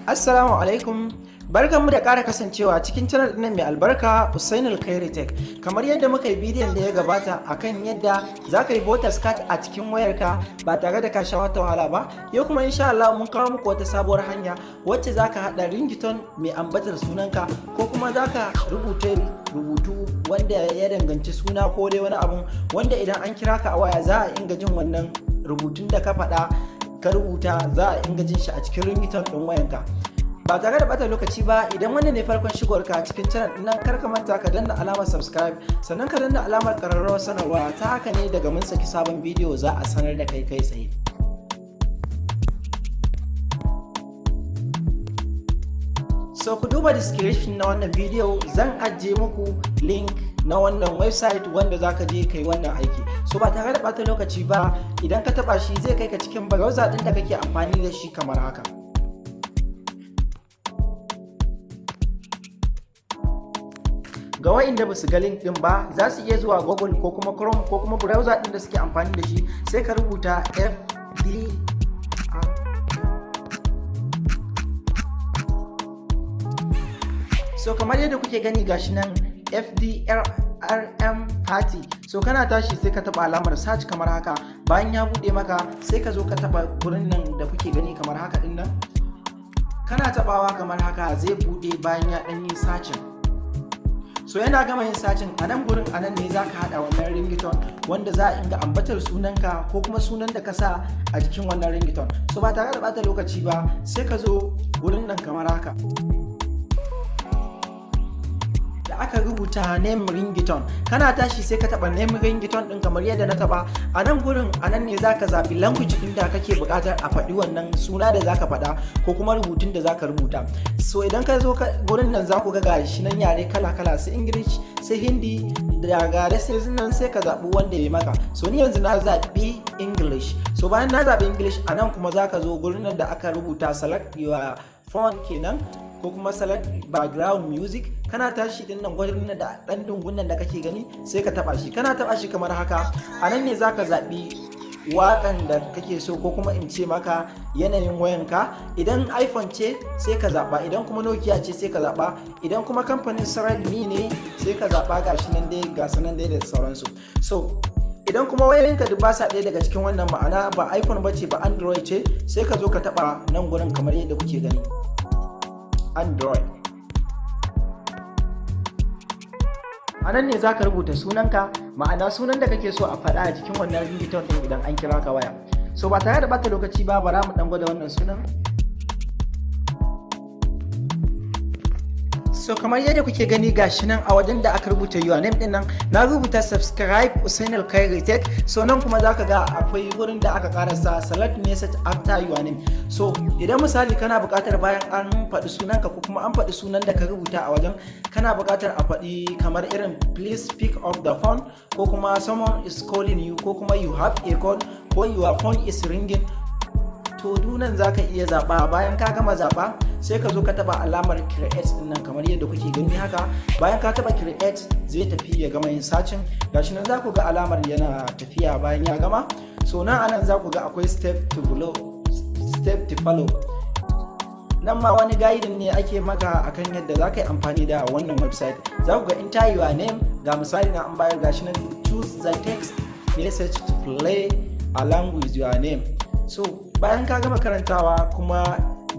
Assalamu alaikum, barkanmu da ƙara kasancewa cikin channel ɗin mai albarka Usainul Khairi Tech. Kamar yadda muka yi bidiyon da ya gabata akan yadda za ka yi voters card a cikin wayarka ba tare da ka sha wata wahala ba, yau kuma insha Allah mun kawo muku wata sabuwar hanya wacce za ka haɗa ringtone mai ambatar sunanka ko kuma za ka rubuta rubutu wanda ya danganci suna ko dai wani abu wanda idan an kira ka a waya za a inga jin wannan rubutun da ka faɗa ka rubuta, za a inga jin shi a cikin ringtone ɗin wayanka. Ba tare da bata lokaci ba, idan wannan ne farkon shigowarka a cikin channel ɗin nan, kar ka manta ka danna alamar subscribe sannan ka danna alamar ƙararrawar sanarwa, ta haka ne daga mun saki sabon bidiyo za a sanar da kai kai tsaye. So ku duba description na wannan bidiyo, zan ajiye muku link na wannan website wanda za ka je kai wannan aiki. So ba tare da bata lokaci ba, idan ka taba shi zai kai ka cikin browser ɗin da kake amfani da shi kamar haka. Ga wa'inda ba su ga link din ba, za su iya zuwa Google ko kuma Chrome ko kuma browser din da suke amfani da shi, sai ka rubuta FD. So kamar yadda kuke gani gashi nan FDRRM Party. So kana tashi sai ka taba alamar search kamar haka, bayan ya bude maka sai ka zo ka taba gurin nan da kuke gani kamar haka din nan. Kana tabawa kamar haka zai bude bayan ya dan yi searching. So yana gama yin sacin a nan gurin, a nan ne za ka haɗa wannan ringtone wanda za a inga ambatar sunanka ko kuma sunan da ka sa a jikin wannan ringtone. So ba tare da bata lokaci ba, sai ka zo gurin nan kamar haka da aka rubuta name ringtone. Kana tashi sai ka taɓa name ringtone ɗin kamar yadda na taɓa. A nan gurin, a nan ne za ka zaɓi language ɗin da kake buƙatar a faɗi wannan suna da za ka faɗa ko kuma rubutun da za ka rubuta. So idan ka zo gurin nan za ku ga gashi nan yare kala-kala, su English, su Hindi, da gare sai nan sai ka zaɓi wanda ya maka. So ni yanzu na zaɓi English. So bayan na zaɓi English, a nan kuma za ka zo gurin nan da aka rubuta select your phone kenan ko kuma select background music. Kana tashi din nan gurin nan da ɗan dungun da kake gani sai ka taɓa shi. Kana taɓa shi kamar haka, a nan ne za ka zaɓi waƙan da kake so ko kuma in ce maka yanayin wayanka. Idan iPhone ce sai ka zaɓa, idan kuma Nokia ce sai ka zaɓa, idan kuma kamfanin Redmi ne sai ka zaɓa. Gashi nan dai, ga sanan dai da sauransu. So idan kuma wayoyinka duk ba sa ɗaya daga cikin wannan, ma'ana ba iPhone ba ce ba Android ce, sai ka zo ka taɓa nan gurin kamar yadda kuke gani Android. A nan ne za ka rubuta sunanka, ma'ana sunan da kake so a faɗa a cikin wannan ringtone ɗin idan an kira ka waya. So ba tare da bata lokaci ba, bara mu ɗan gwada wannan sunan. So kamar yadda kuke gani gashi nan a wajen da aka rubuta your name din nan, na rubuta subscribe Usainul Khairi Tech. So nan kuma zaka ga akwai wurin da aka karasa select message after your name. So idan misali kana buƙatar bayan an faɗi sunanka ko kuma an faɗi sunan da ka rubuta a wajen, kana buƙatar a faɗi kamar irin please pick up the phone ko kuma someone is calling you ko kuma you have a call ko your phone is ringing. To dunan za ka iya zaɓa. Bayan ka gama zaɓa sai ka zo ka taɓa alamar create ɗin nan kamar yadda kuke gani haka. Bayan ka taɓa create zai tafi ya gama yin searching. Gashi nan za ku ga alamar yana tafiya bayan ya gama. So nan anan za ku ga akwai step to follow. Nan ma wani guiding ne ake maka akan yadda za ka yi amfani da wannan website. Za ku ga enter your name, ga misali na an bayar. Gashi nan choose the text message to play along with your name. So bayan ka gama karantawa kuma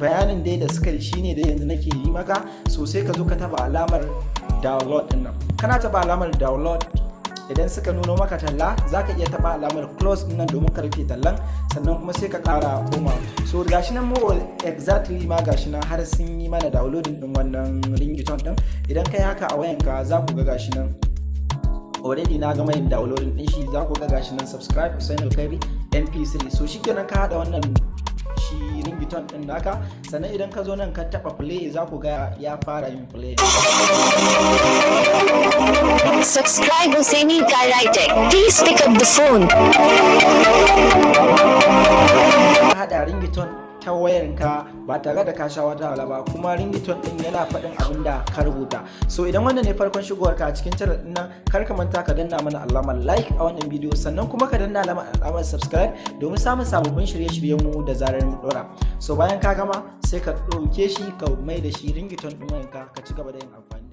bayanin dai da suka yi shine da yanzu nake yi maka, so sai ka zo ka taba alamar download din nan. Kana taba alamar download, idan suka nuno maka talla za ka iya taba alamar close din nan domin ka rufe tallan, sannan kuma sai ka kara koma. So gashi nan more exactly ma gashi nan har sun yi mana downloading din wannan ringtone din. Idan kai haka a wayanka za ku ga gashi nan already na gama yin downloading din shi. Za ku ga gashi nan subscribe Usainul Khairi MP3. So shikenan ka hada wannan shi ringtone din naka, sannan idan ka zo nan ka taba play za ku ga ya fara yin play. Subscribe Usainul Khairi Tech. Please pick up the phone. Ka hada ringtone ta wayarka ba tare da ka sha wata wahala ba, kuma ringtone din yana faɗin abin da ka rubuta. So idan wannan ne farkon shigowarka a cikin channel din nan, kar ka manta ka danna mana alamar like a wannan bidiyo, sannan kuma ka danna alamar subscribe domin samun sababbin shirye-shiryen mu da zarar mu dora. So bayan ka gama sai ka ɗauke shi ka mai da shi ringtone din wayanka ka ci gaba da yin amfani.